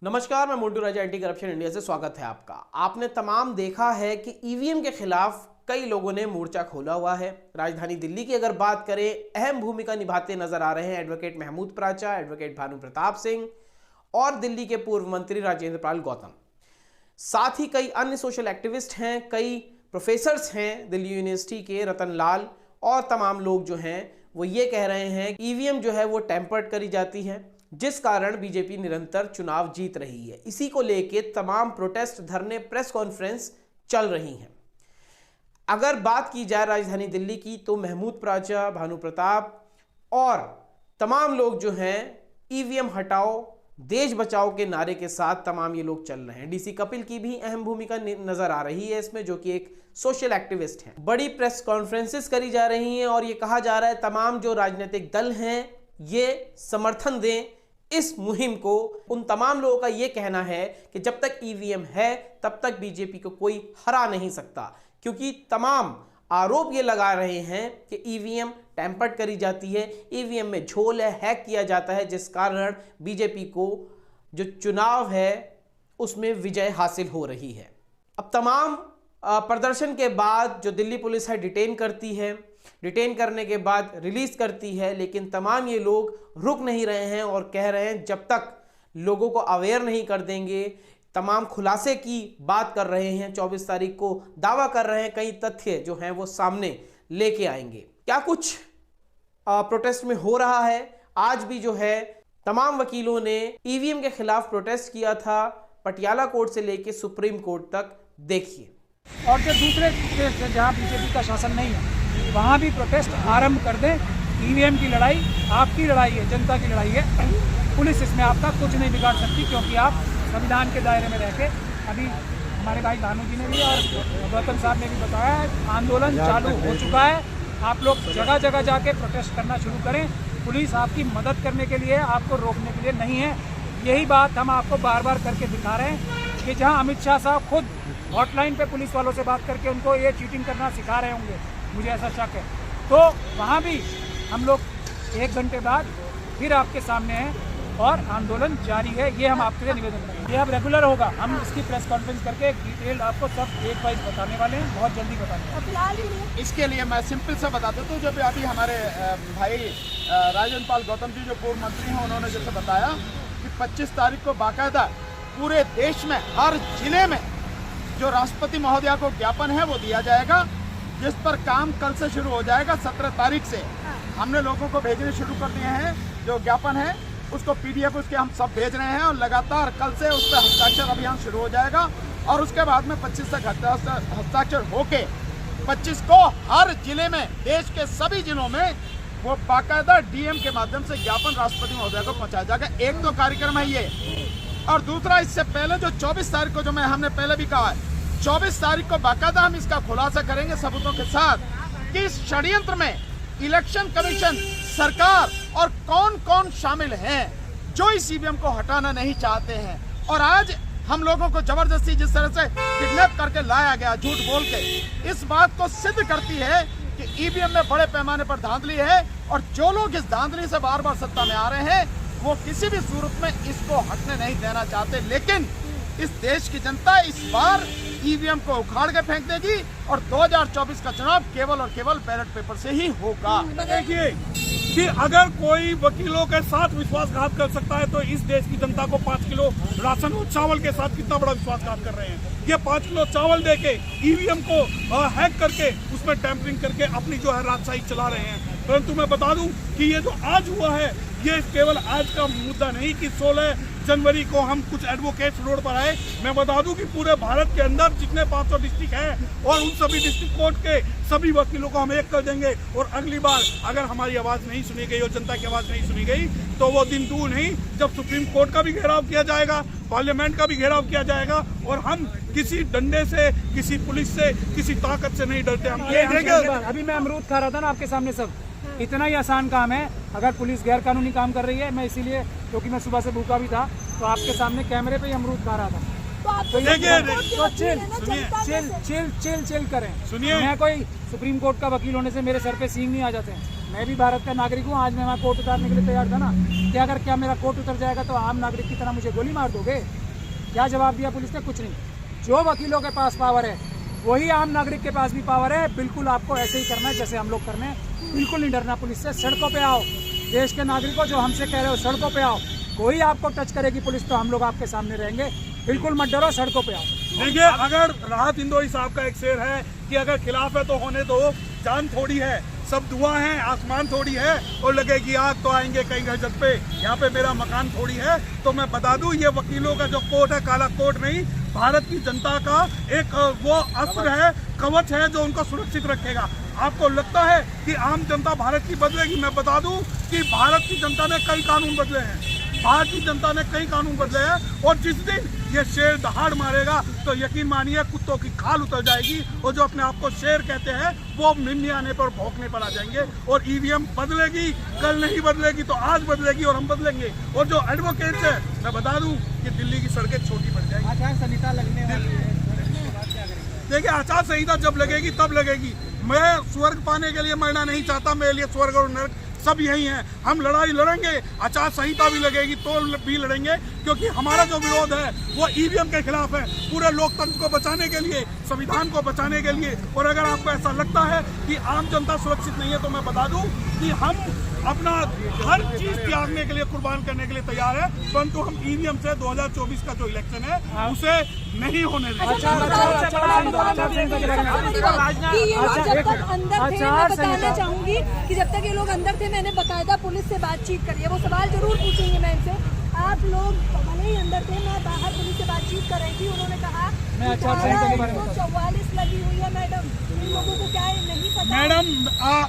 नमस्कार, मैं मोन्टू राजा anti corruption India से स्वागत है आपका। आपने तमाम देखा है कि ईवीएम के खिलाफ कई लोगों ने मोर्चा खोला हुआ है। राजधानी दिल्ली की अगर बात करें, अहम भूमिका निभाते नजर आ रहे हैं एडवोकेट महमूद प्राचा, एडवोकेट भानु प्रताप सिंह और दिल्ली के पूर्व मंत्री राजेंद्र पाल गौतम। साथ ही कई अन्य सोशल एक्टिविस्ट हैं, कई प्रोफेसर्स हैं दिल्ली यूनिवर्सिटी के, रतन लाल और तमाम लोग जो हैं वो ये कह रहे हैं ईवीएम जो है वो टेम्पर्ड करी जाती है, जिस कारण बीजेपी निरंतर चुनाव जीत रही है। इसी को लेके तमाम प्रोटेस्ट, धरने, प्रेस कॉन्फ्रेंस चल रही हैं। अगर बात की जाए राजधानी दिल्ली की तो महमूद प्राचा, भानु प्रताप और तमाम लोग जो हैं ईवीएम हटाओ, देश बचाओ के नारे के साथ तमाम ये लोग चल रहे हैं। डीसी कपिल की भी अहम भूमिका नजर आ रही है इसमें, जो कि एक सोशल एक्टिविस्ट हैं। बड़ी प्रेस कॉन्फ्रेंसेस करी जा रही हैं और ये कहा जा रहा है तमाम जो राजनीतिक दल हैं ये समर्थन दें इस मुहिम को। उन तमाम लोगों का ये कहना है कि जब तक ईवीएम है तब तक बीजेपी को कोई हरा नहीं सकता, क्योंकि तमाम आरोप ये लगा रहे हैं कि ईवीएम टेम्पर्ड करी जाती है, ईवीएम में झोल है, हैक किया जाता है, जिस कारण बीजेपी को जो चुनाव है उसमें विजय हासिल हो रही है। अब तमाम प्रदर्शन के बाद जो दिल्ली पुलिस है डिटेन करती है, डिटेन करने के बाद रिलीज करती है, लेकिन तमाम ये लोग रुक नहीं रहे हैं और कह रहे हैं जब तक लोगों को अवेयर नहीं कर देंगे, तमाम खुलासे की बात कर रहे हैं। 24 तारीख को दावा कर रहे हैं कई तथ्य जो हैं वो सामने लेके आएंगे। क्या कुछ प्रोटेस्ट में हो रहा है? आज भी जो है तमाम वकीलों ने ईवीएम के खिलाफ प्रोटेस्ट किया था, पटियाला कोर्ट से लेके सुप्रीम कोर्ट तक। देखिए, और जो दूसरे देश हैं जहाँ बीजेपी का शासन नहीं है वहाँ भी प्रोटेस्ट आरंभ कर दें। ईवीएम की लड़ाई आपकी लड़ाई है, जनता की लड़ाई है। पुलिस इसमें आपका कुछ नहीं बिगाड़ सकती, क्योंकि आप संविधान के दायरे में रह के, अभी हमारे भाई भानु जी ने भी और गौतम साहब ने भी बताया है, आंदोलन चालू हो चुका है। आप लोग जगह जगह जाके प्रोटेस्ट करना शुरू करें। पुलिस आपकी मदद करने के लिए, आपको रोकने के लिए नहीं है। यही बात हम आपको बार बार करके दिखा रहे हैं कि जहाँ अमित शाह साहब खुद हॉटलाइन पे पुलिस वालों से बात करके उनको ये चीटिंग करना सिखा रहे होंगे, मुझे ऐसा शक है, तो वहाँ भी हम लोग 1 घंटे बाद फिर आपके सामने हैं और आंदोलन जारी है। ये हम आपके लिए निवेदन करेंगे। ये अब रेगुलर होगा। हम इसकी प्रेस कॉन्फ्रेंस करके डिटेल आपको सब एक बाइज बताने वाले हैं, बहुत जल्दी बताने वाले हैं। इसके लिए मैं सिंपल से बता देता हूँ। जब अभी हमारे भाई राजेंद्र पाल गौतम जी जो पूर्व मंत्री हैं, उन्होंने जैसे बताया कि 25 तारीख को बाकायदा पूरे देश में हर जिले में जो राष्ट्रपति महोदया को ज्ञापन है वो दिया जाएगा, जिस पर काम कल से शुरू हो जाएगा। 17 तारीख से हमने लोगों को भेजने शुरू कर दिए हैं। जो ज्ञापन है उसको PDF उसके हम सब भेज रहे हैं और लगातार कल से उस पर हस्ताक्षर अभियान शुरू हो जाएगा। और उसके बाद में 25 तक हस्ताक्षर होके 25 को हर जिले में, देश के सभी जिलों में वो बाकायदा DM के माध्यम से ज्ञापन राष्ट्रपति महोदया को पहुँचाया जाएगा। एक तो कार्यक्रम है ये, और दूसरा इससे पहले जो 24 तारीख को, जो हमने पहले भी कहा है, 24 तारीख को बाकायदा हम इसका खुलासा करेंगे सबूतों के साथ कि इस षड्यंत्र में इलेक्शन कमीशन, सरकार और कौन कौन शामिल हैं जो इस ईवीएम को हटाना नहीं चाहते हैं। और आज हम लोगों को जबरदस्ती जिस तरह से किडनैप करके लाया गया झूठ बोल के, इस बात को सिद्ध करती है कि ईवीएम में बड़े पैमाने पर धांधली है। और जो लोग इस धांधली से बार बार सत्ता में आ रहे हैं वो किसी भी सूरत में इसको हटने नहीं देना चाहते। लेकिन इस देश की जनता इस बार ईवीएम को उखाड़ के फेंक देगी और 2024 का चुनाव केवल और केवल बैलेट पेपर से ही होगा। देखिए कि अगर कोई वकीलों के साथ विश्वासघात कर सकता है तो इस देश की जनता को 5 किलो राशन और चावल के साथ कितना बड़ा विश्वासघात कर रहे हैं। ये 5 किलो चावल देके ईवीएम को हैक करके उसमें टैंपरिंग करके अपनी जो है राजशाही चला रहे हैं। परंतु मैं बता दूं कि ये जो आज हुआ है ये केवल आज का मुद्दा नहीं कि 16 जनवरी को हम कुछ एडवोकेट्स रोड पर आए। मैं बता दूं कि पूरे भारत के अंदर जितने 500 डिस्ट्रिक्ट हैं और उन सभी डिस्ट्रिक्ट कोर्ट के सभी वकीलों को हम एक कर देंगे। और अगली बार अगर हमारी आवाज़ नहीं सुनी गई और जनता की आवाज़ नहीं सुनी गई तो वो दिन दूर नहीं जब सुप्रीम कोर्ट का भी घेराव किया जाएगा, पार्लियामेंट का भी घेराव किया जाएगा। और हम किसी डंडे से, किसी पुलिस से, किसी ताकत से नहीं डरते। हम अभी मैं अमरूद खा रहा था ना आपके सामने, सब इतना ही आसान काम है। अगर पुलिस गैर कानूनी काम कर रही है, मैं इसीलिए, क्योंकि मैं सुबह से भूखा भी था, तो आपके सामने कैमरे पे ही अमरूद खा रहा था। तो चिल करें। सुनिए, मैं कोई सुप्रीम कोर्ट का वकील होने से मेरे सर पे सींग नहीं आ जाते हैं। मैं भी भारत का नागरिक हूँ। आज मैं वहाँ कोर्ट उतारने के लिए तैयार था ना, कि अगर क्या मेरा कोर्ट उतर जाएगा तो आम नागरिक की तरह मुझे गोली मार दोगे? क्या जवाब दिया पुलिस ने? कुछ नहीं। जो वकीलों के पास पावर है वही आम नागरिक के पास भी पावर है। बिल्कुल आपको ऐसे ही करना है जैसे हम लोग करने हैं। बिल्कुल नहीं डरना पुलिस से। सड़कों पे आओ, देश के नागरिकों जो हमसे कह रहे हो सड़कों पे आओ। कोई आपको टच करेगी पुलिस तो हम लोग आपके सामने रहेंगे। बिल्कुल मत डरो, सड़कों पे आओ। देखिए, अगर राहत इंदौरी साहब का एक शेर है कि अगर खिलाफ है तो होने दो, जान थोड़ी है, सब दुआ है, आसमान थोड़ी है, और लगेगी आग तो आएंगे कई गजब पे, यहाँ पे मेरा मकान थोड़ी है। तो मैं बता दूं, ये वकीलों का जो कोर्ट है काला कोर्ट नहीं, भारत की जनता का एक वो अस्त्र है, कवच है जो उनको सुरक्षित रखेगा। आपको लगता है कि आम जनता भारत की बदलेगी? मैं बता दूं कि भारत की जनता ने कई कानून बदले हैं, भारतीय जनता ने कई कानून बदले हैं, और जिस दिन ये शेर दहाड़ मारेगा तो यकीन मानिए कुत्तों की खाल उतर जाएगी, और जो अपने आप को शेर कहते हैं वो मिम्मी आने पर भौंकने पर आ जाएंगे। और ईवीएम बदलेगी, कल नहीं बदलेगी तो आज बदलेगी, और हम बदलेंगे। और जो एडवोकेट्स है, मैं बता दूं कि दिल्ली की सड़कें छोटी पड़ जाएंगी। आचार संहिता लगने वाली है, देखिए, आचार संहिता जब लगेगी तब लगेगी। मैं स्वर्ग पाने के लिए मरना नहीं चाहता, मेरे लिए स्वर्ग और नरक सब यही हैं। हम लड़ाई लड़ेंगे, आचार संहिता भी लगेगी तो भी लड़ेंगे, क्योंकि हमारा जो विरोध है वो ईवीएम के खिलाफ है, पूरे लोकतंत्र को बचाने के लिए, संविधान को बचाने के लिए। और अगर आपको ऐसा लगता है कि आम जनता सुरक्षित नहीं है तो मैं बता दूं कि हम अपना हर चीज त्यागने के लिए, कुर्बान करने के लिए तैयार है, परंतु हम ईवीएम से 2024 का जो इलेक्शन है उसे नहीं होने देंगे। बताना चाहूंगी कि जब तक ये लोग अंदर थे मैंने बकायदा पुलिस से बातचीत करी है। वो सवाल जरूर पूछेंगे मैं इनसे। आप लोग भले ही अंदर थे, मैं बाहर पुलिस से बातचीत कर रही थी। उन्होंने कहा 144 लगी हुई है मैडम, इन लोगों को क्या नहीं पता? मैडम,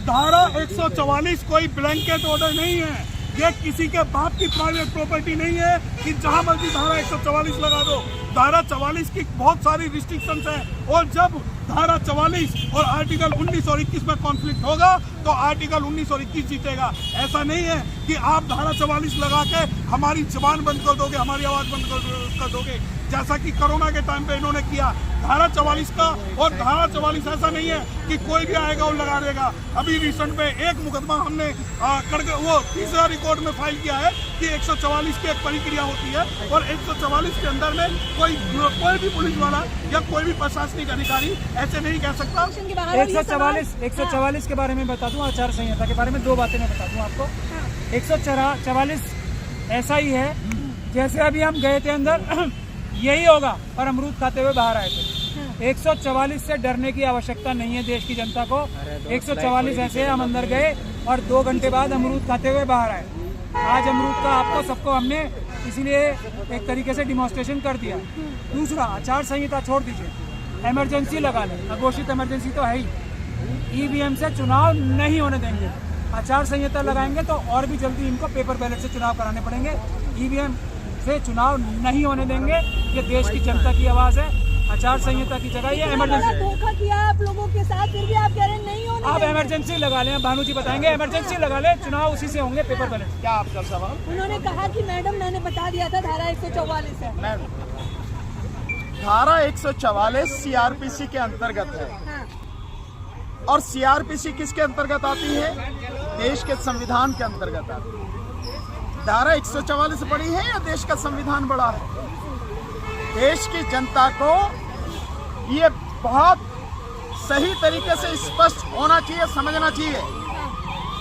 धारा 144 कोई ब्लैंकेट ऑर्डर नहीं है, ये किसी के बाप की प्राइवेट प्रॉपर्टी नहीं है कि जहां मर्जी धारा 144 लगा दो। धारा 44 की बहुत सारी रिस्ट्रिक्शंस हैं, और जब धारा 44 और आर्टिकल 19 और 21 में कॉन्फ्लिक्ट होगा तो आर्टिकल 19 और 21 जीतेगा। ऐसा नहीं है कि आप धारा 44 लगा के हमारी जुबान बंद कर दोगे, हमारी आवाज बंद कर दोगे, जैसा कि कोरोना के टाइम पे इन्होंने किया। धारा 44 का, और धारा 44 ऐसा नहीं है कि कोई भी आएगा और लगा देगा। अभी रिसेंट में एक मुकदमा हमने वो तीसरा रिकॉर्ड में फाइल किया है कि 144 की एक प्रक्रिया होती है, और 144 के अंदर में कोई भी पुलिस वाला या कोई भी प्रशासनिक अधिकारी ऐसे नहीं कह सकता। 144 के बारे में बता दूं, आचार संहिता के बारे में 2 बातें मैं बता दूं आपको। 144 ऐसा ही है जैसे अभी हम गए थे अंदर यही होगा, और अमरूद खाते हुए बाहर आए थे। 144 से डरने की आवश्यकता नहीं है देश की जनता को। 144 ऐसे हम अंदर गए और 2 घंटे बाद अमरूद खाते हुए बाहर आए। आज अमरूद का आपको सबको हमने इसीलिए एक तरीके से डिमॉन्स्ट्रेशन कर दिया। दूसरा, आचार संहिता छोड़ दीजिए, इमरजेंसी लगा लें। अघोषित इमरजेंसी तो है ही। ईवीएम से चुनाव नहीं होने देंगे। आचार संहिता लगाएंगे तो और भी जल्दी इनको पेपर बैलेट से चुनाव कराने पड़ेंगे। ईवीएम से चुनाव नहीं होने देंगे। ये देश की जनता की आवाज है। आचार संहिता की जगह ये इमरजेंसी। धोखा किया आप लोगों के साथ, फिर भी आप कह रहे हैं नहीं होने। आप इमरजेंसी लगा लें, भानु जी बताएंगे। इमरजेंसी लगा लें, चुनाव उसी से होंगे, पेपर बैलेट। क्या आपका सवाल? उन्होंने कहा कि मैडम मैंने बता दिया था धारा 144 है। धारा 144 सीआरपीसी के अंतर्गत है। हाँ। और सीआरपीसी किसके अंतर्गत आती है? देश के संविधान के अंतर्गत आती है। धारा 144 बड़ी है या देश का संविधान बड़ा है? देश की जनता को ये बहुत सही तरीके से स्पष्ट होना चाहिए, समझना चाहिए,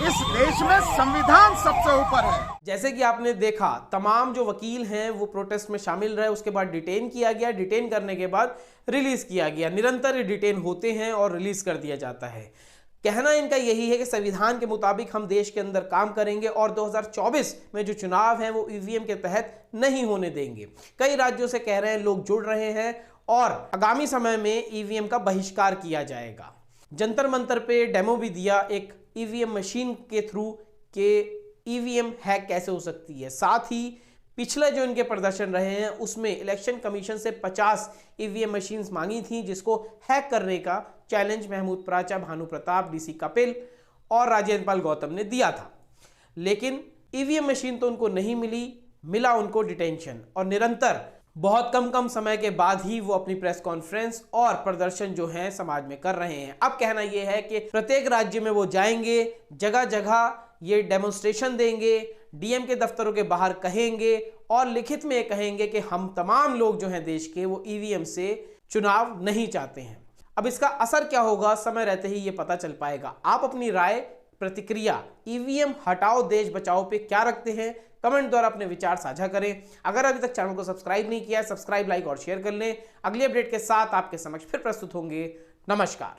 इस देश में संविधान सबसे ऊपर है। जैसे कि आपने देखा, तमाम जो वकील हैं वो प्रोटेस्ट में शामिल रहे, उसके बाद डिटेन किया गया, डिटेन करने के बाद रिलीज किया गया। निरंतर डिटेन होते हैं और रिलीज कर दिया जाता है। कहना इनका यही है कि संविधान के मुताबिक हम देश के अंदर काम करेंगे और 2024 में जो चुनाव हैं वो ईवीएम के तहत नहीं होने देंगे। कई राज्यों से कह रहे हैं, लोग जुड़ रहे हैं, और आगामी समय में ईवीएम का बहिष्कार किया जाएगा। जंतर मंतर पे डेमो भी दिया एक ईवीएम मशीन के थ्रू कि ईवीएम हैक कैसे हो सकती है। साथ ही पिछले जो इनके प्रदर्शन रहे हैं उसमें इलेक्शन कमीशन से 50 ईवीएम मशीन्स मांगी थी, जिसको हैक करने का चैलेंज महमूद प्राचा, भानु प्रताप, डीसी कपिल और राजेंद्र पाल गौतम ने दिया था। लेकिन ईवीएम मशीन तो उनको नहीं मिली, मिला उनको डिटेंशन। और निरंतर बहुत कम समय के बाद ही वो अपनी प्रेस कॉन्फ्रेंस और प्रदर्शन जो है समाज में कर रहे हैं। अब कहना यह है कि प्रत्येक राज्य में वो जाएंगे, जगह जगह ये डेमोन्स्ट्रेशन देंगे, डीएम के दफ्तरों के बाहर कहेंगे और लिखित में कहेंगे कि हम तमाम लोग जो हैं देश के वो ईवीएम से चुनाव नहीं चाहते हैं। अब इसका असर क्या होगा, समय रहते ही ये पता चल पाएगा। आप अपनी राय, प्रतिक्रिया ईवीएम हटाओ देश बचाओ पे क्या रखते हैं, कमेंट द्वारा अपने विचार साझा करें। अगर अभी तक चैनल को सब्सक्राइब नहीं किया है, सब्सक्राइब, लाइक और शेयर कर लें। अगली अपडेट के साथ आपके समक्ष फिर प्रस्तुत होंगे। नमस्कार।